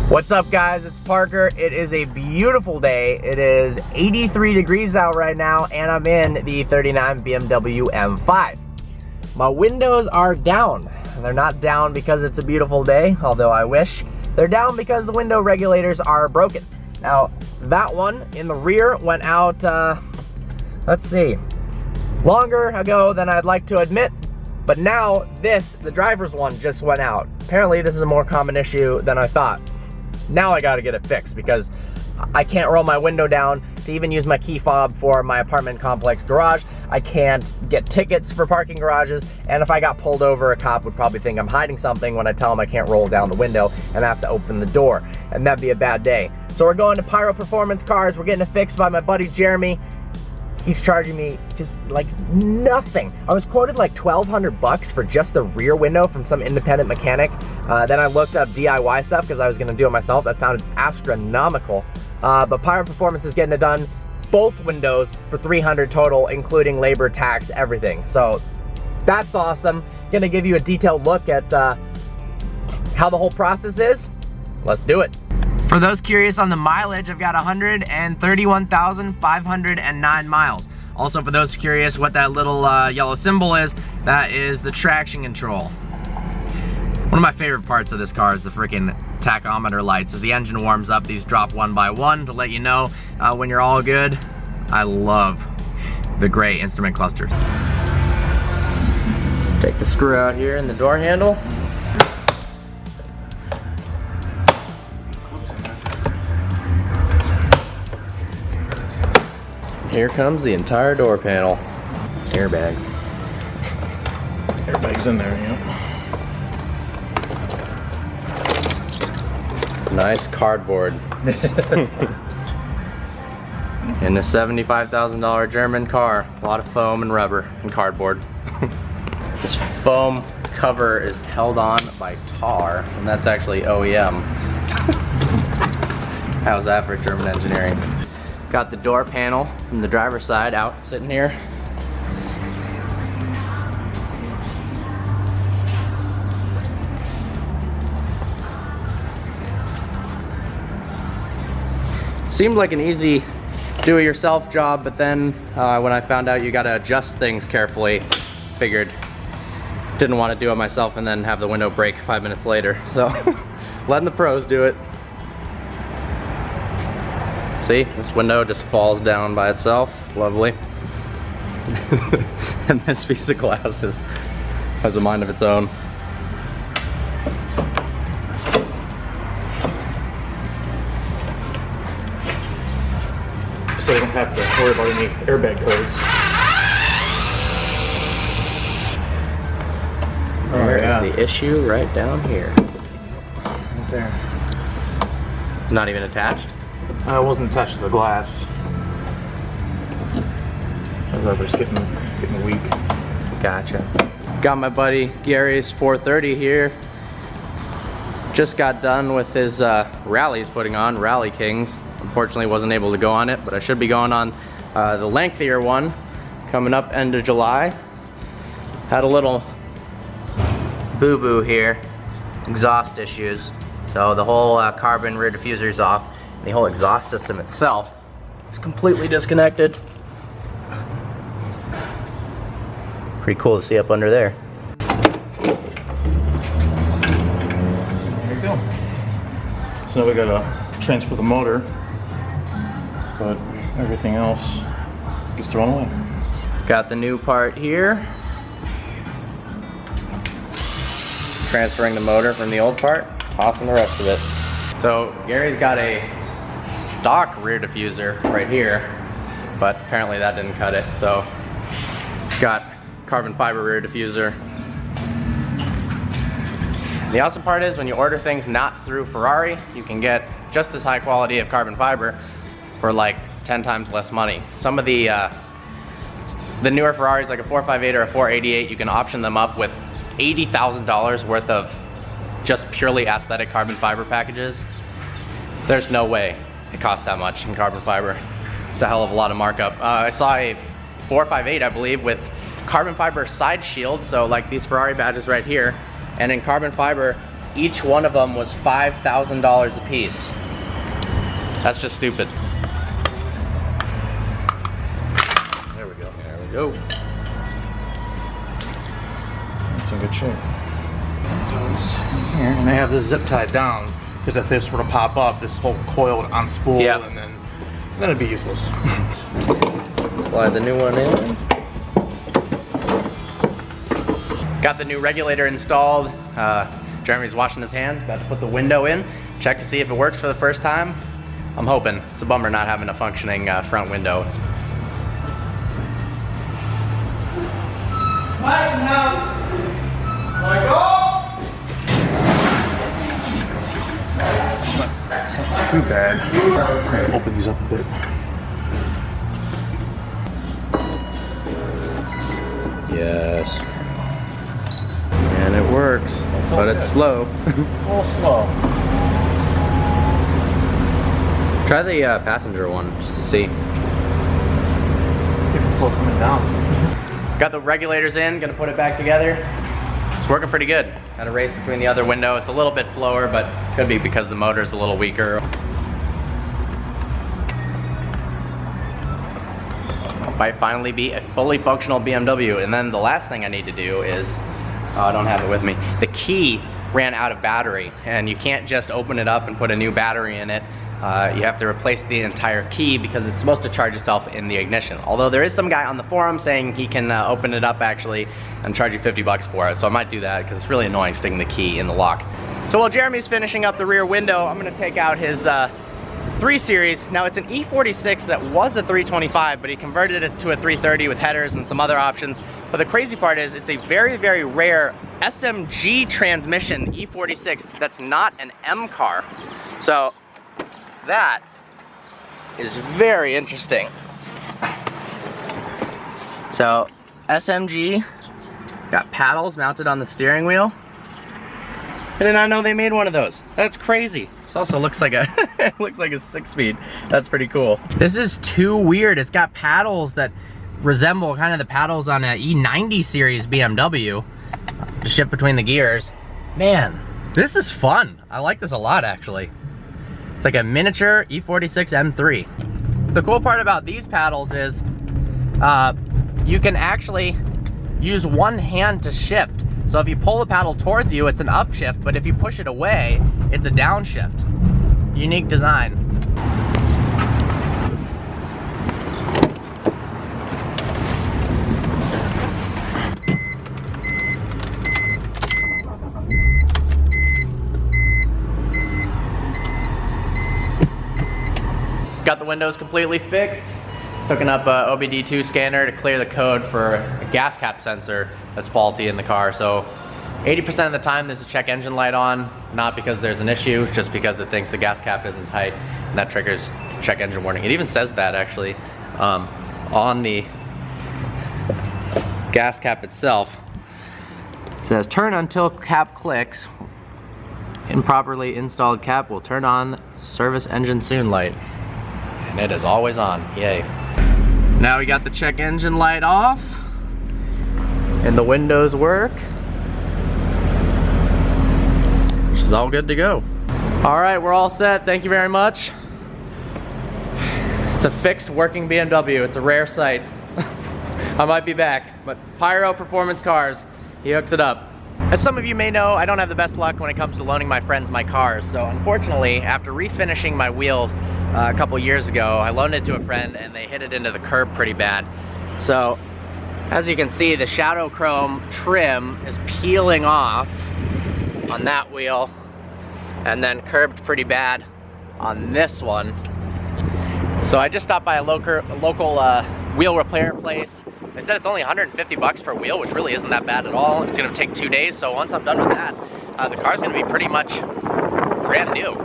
What's up, guys? It's Parker. It is a beautiful day. It is 83 degrees out right now, and I'm in the 39 BMW M5. My windows are down. They're not down because it's a beautiful day, although I wish. They're down because the window regulators are broken. Now, that one in the rear went out, let's see, longer ago than I'd like to admit. But now this, the driver's one, just went out. Apparently this is a more common issue than I thought. Now I gotta get it fixed because I can't roll my window down to even use my key fob for my apartment complex garage. I can't get tickets for parking garages, and if I got pulled over, a cop would probably think I'm hiding something when I tell him I can't roll down the window and I have to open the door, and that'd be a bad day. So we're going to Pyro Performance Cars. We're getting it fixed by my buddy Jeremy. He's charging me just like nothing. I was quoted like $1,200 for just the rear window from some independent mechanic. Then I looked up DIY stuff because I was gonna do it myself. That sounded astronomical. But Pyro Performance is getting it done, both windows, for $300 total, including labor, tax, everything. So that's awesome. Gonna give you a detailed look at how the whole process is. Let's do it. For those curious on the mileage, I've got 131,509 miles. Also, for those curious what that little yellow symbol is, that is the traction control. One of my favorite parts of this car is the freaking tachometer lights. As the engine warms up, these drop one by one to let you know when you're all good. I love the gray instrument cluster. Take the screw out here in the door handle. Here comes the entire door panel. Airbag. Airbag's in there, yeah. Nice cardboard. In a $75,000 German car, a lot of foam and rubber and cardboard. This foam cover is held on by tar, and that's actually OEM. How's that for German engineering? Got the door panel from the driver's side out, sitting here. Seemed like an easy do-it-yourself job, but then when I found out you gotta adjust things carefully, figured didn't want to do it myself and then have the window break 5 minutes later. So letting the pros do it. See, this window just falls down by itself. Lovely. And this piece of glass has a mind of its own. So you don't have to worry about any airbag codes. There's the issue right down here. Right there. Not even attached? It wasn't attached to the glass. The rubber's getting weak. Gotcha. Got my buddy Gary's 430 here. Just got done with his rally he's putting on, Rally Kings. Unfortunately wasn't able to go on it, but I should be going on the lengthier one coming up end of July. Had a little boo-boo here, exhaust issues. So the whole carbon rear diffuser is off. The whole exhaust system itself is completely disconnected. Pretty cool to see up under there. There you go. So now we gotta transfer the motor, but everything else gets thrown away. Got the new part here. Transferring the motor from the old part, tossing the rest of it. So Gary's got a stock rear diffuser right here, but apparently that didn't cut it. So got carbon fiber rear diffuser. The awesome part is when you order things not through Ferrari, you can get just as high quality of carbon fiber for like 10 times less money. Some of the newer Ferraris, like a 458 or a 488, you can option them up with $80,000 worth of just purely aesthetic carbon fiber packages. There's no way it costs that much in carbon fiber. It's a hell of a lot of markup. I saw a 458, I believe, with carbon fiber side shield, so like these Ferrari badges right here, and in carbon fiber each one of them was $5,000 a piece. That's just stupid. There we go. There we go. It's in good shape. Here, and they have this zip tied down because if this were to pop up, this whole coil would unspool, Yep. and then it'd be useless. Slide the new one in. Got the new regulator installed. Jeremy's washing his hands, about to put the window in. Check to see if it works for the first time. I'm hoping. It's a bummer not having a functioning front window. Mike, now. Like, oh! It's not too bad. I'll open these up a bit. Yes. And it works, but it's slow. A little slow. Try the passenger one just to see. It's slow coming down. Got the regulators in, gonna put it back together. It's working pretty good. Got a race between the other window. It's a little bit slower, but it could be because the motor's a little weaker. Might finally be a fully functional BMW. And then the last thing I need to do is, I don't have it with me, the key ran out of battery, and you can't just open it up and put a new battery in it. You have to replace the entire key because it's supposed to charge itself in the ignition. Although there is some guy on the forum saying he can open it up actually and charge you 50 bucks for it. So I might do that because it's really annoying sticking the key in the lock. So while Jeremy's finishing up the rear window, I'm gonna take out his 3 Series. Now it's an E46 that was a 325, but he converted it to a 330 with headers and some other options. But the crazy part is it's a very, very rare SMG transmission E46 that's not an M car. So that is very interesting. So SMG got paddles mounted on the steering wheel. I did not know they made one of those. That's crazy. This also looks like a it looks like a 6-speed. That's pretty cool. This is too weird. It's got paddles that resemble kind of the paddles on a E90 series BMW to shift between the gears. Man, this is fun. I like this a lot actually. It's like a miniature E46 M3. The cool part about these paddles is you can actually use one hand to shift. So if you pull the paddle towards you, it's an upshift, but if you push it away, it's a downshift. Unique design. Got the windows completely fixed. Hooking up a OBD2 scanner to clear the code for a gas cap sensor that's faulty in the car. So 80% of the time there's a check engine light on, not because there's an issue, just because it thinks the gas cap isn't tight, and that triggers check engine warning. It even says that actually on the gas cap itself. It says turn until cap clicks. Improperly installed cap will turn on service engine soon light. And it is always on, yay. Now we got the check engine light off and the windows work, which is all good to go. All right, we're all set, thank you very much. It's a fixed working BMW, it's a rare sight. I might be back, but Pyro Performance Cars, he hooks it up. As some of you may know, I don't have the best luck when it comes to loaning my friends my cars, so unfortunately, after refinishing my wheels a couple years ago, I loaned it to a friend and they hit it into the curb pretty bad. So, as you can see, the shadow chrome trim is peeling off on that wheel and then curbed pretty bad on this one. So I just stopped by a local wheel repair place. They said it's only 150 bucks per wheel, which really isn't that bad at all. It's gonna take 2 days, so once I'm done with that, the car's gonna be pretty much brand new.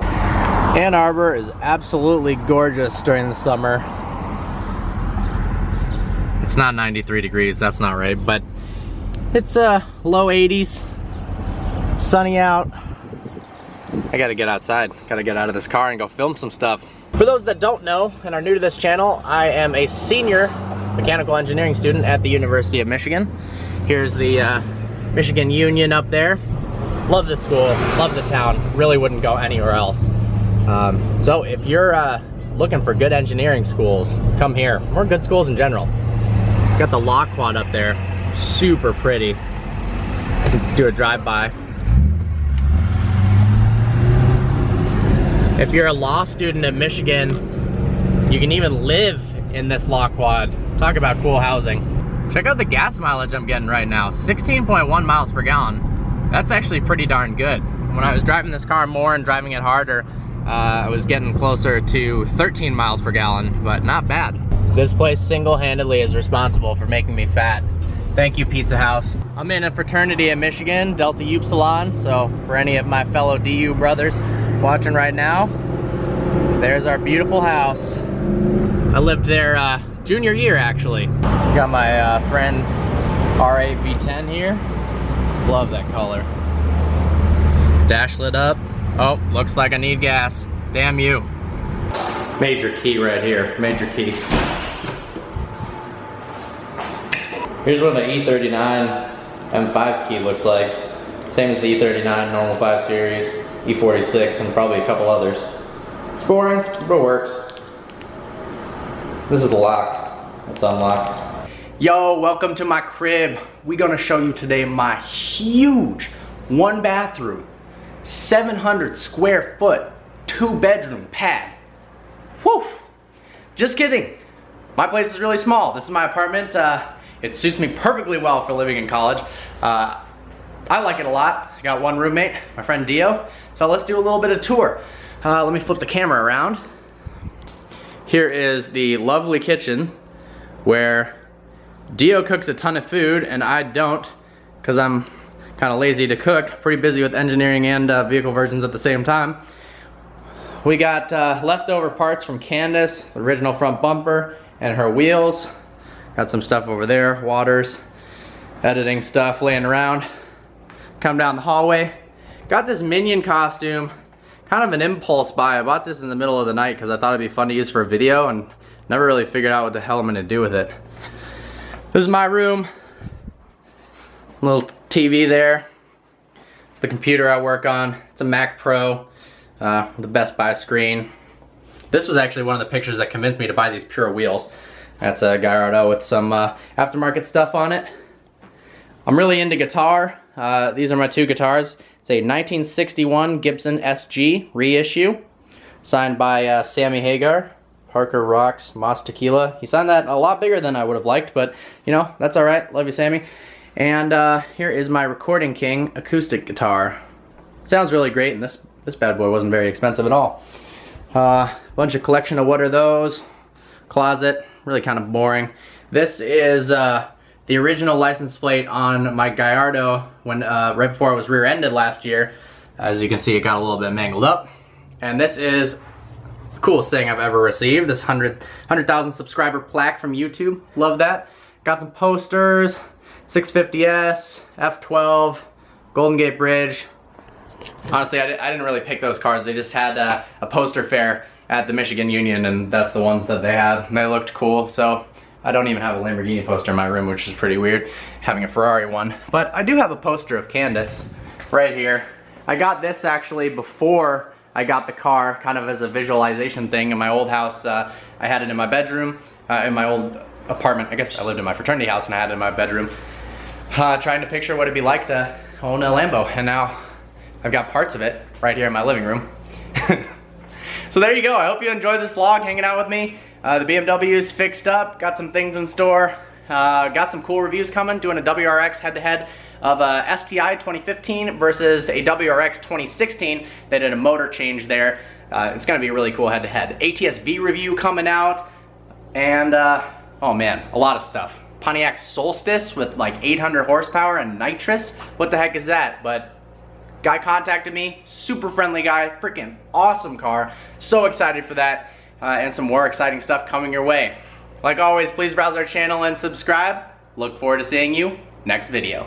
And Arbor is absolutely gorgeous during the summer. It's not 93 degrees, that's not right, but it's low 80s, sunny out. I gotta get outside, gotta get out of this car and go film some stuff. For those that don't know and are new to this channel, I am a senior mechanical engineering student at the University of Michigan. Here's the Michigan Union up there. Love this school, love the town, really wouldn't go anywhere else. So if you're looking for good engineering schools, come here, or good schools in general. Got the law quad up there, super pretty. I can do a drive-by. If you're a law student in Michigan, you can even live in this law quad. Talk about cool housing. Check out the gas mileage I'm getting right now, 16.1 miles per gallon. That's actually pretty darn good. When I was driving this car more and driving it harder, I was getting closer to 13 miles per gallon, but not bad. This place single-handedly is responsible for making me fat. Thank you, Pizza House. I'm in a fraternity at Michigan, Delta Upsilon, so for any of my fellow DU brothers watching right now, there's our beautiful house. I lived there junior year, actually. Got my friend's R8 V10 here. Love that color. Dash lit up. Oh, looks like I need gas. Damn you. Major key right here, major key. Here's what an E39 M5 key looks like. Same as the E39 normal 5 series, E46, and probably a couple others. It's boring, but it works. This is the lock. It's unlocked. Yo, welcome to my crib. We're gonna show you today my huge 1 bathroom, 700 square foot, 2 bedroom pad. Whew, just kidding. My place is really small. This is my apartment. It suits me perfectly well for living in college. I like it a lot. I got 1 roommate, my friend Dio. So let's do a little bit of tour. Let me flip the camera around. Here is the lovely kitchen where Dio cooks a ton of food and I don't, because I'm kind of lazy to cook. Pretty busy with engineering and vehicle versions at the same time. We got leftover parts from Candace, the original front bumper, and her wheels. Got some stuff over there, waters, editing stuff laying around. Come down the hallway. Got this Minion costume, kind of an impulse buy. I bought this in the middle of the night because I thought it'd be fun to use for a video and never really figured out what the hell I'm gonna do with it. This is my room. Little TV there. It's the computer I work on. It's a Mac Pro with a Best Buy screen. This was actually one of the pictures that convinced me to buy these Pure wheels. That's a Gallardo with some aftermarket stuff on it. I'm really into guitar. These are my 2 guitars. It's a 1961 Gibson SG reissue, signed by Sammy Hagar. Parker Rocks, Moss Tequila. He signed that a lot bigger than I would have liked, but you know, that's all right. Love you, Sammy. And here is my Recording King acoustic guitar. Sounds really great, and this bad boy wasn't very expensive at all. Bunch of collection of what are those? Closet, really kind of boring. This is the original license plate on my Gallardo when right before it was rear-ended last year. As you can see, it got a little bit mangled up. And this is the coolest thing I've ever received. This 100,000 subscriber plaque from YouTube. Love that. Got some posters, 650S, F12, Golden Gate Bridge. Honestly, I didn't really pick those cars. They just had a poster fair at the Michigan Union, and that's the ones that they had. And they looked cool, so I don't even have a Lamborghini poster in my room, which is pretty weird, having a Ferrari one. But I do have a poster of Candace right here. I got this actually before I got the car, kind of as a visualization thing. In my old house, I had it in my bedroom, in my old apartment. I guess I lived in my fraternity house and I had it in my bedroom. Trying to picture what it'd be like to own a Lambo, and now I've got parts of it right here in my living room. So there you go. I hope you enjoyed this vlog, hanging out with me. The BMW is fixed up, got some things in store, got some cool reviews coming, doing a WRX head-to-head of a STI 2015 versus a WRX 2016. They did a motor change there. It's gonna be a really cool head-to-head. ATS-V review coming out, and oh man, a lot of stuff. Pontiac Solstice with like 800 horsepower and nitrous. What the heck is that? But guy contacted me, super friendly guy, freaking awesome car. So excited for that, and some more exciting stuff coming your way. Like always, please browse our channel and subscribe. Look forward to seeing you next video.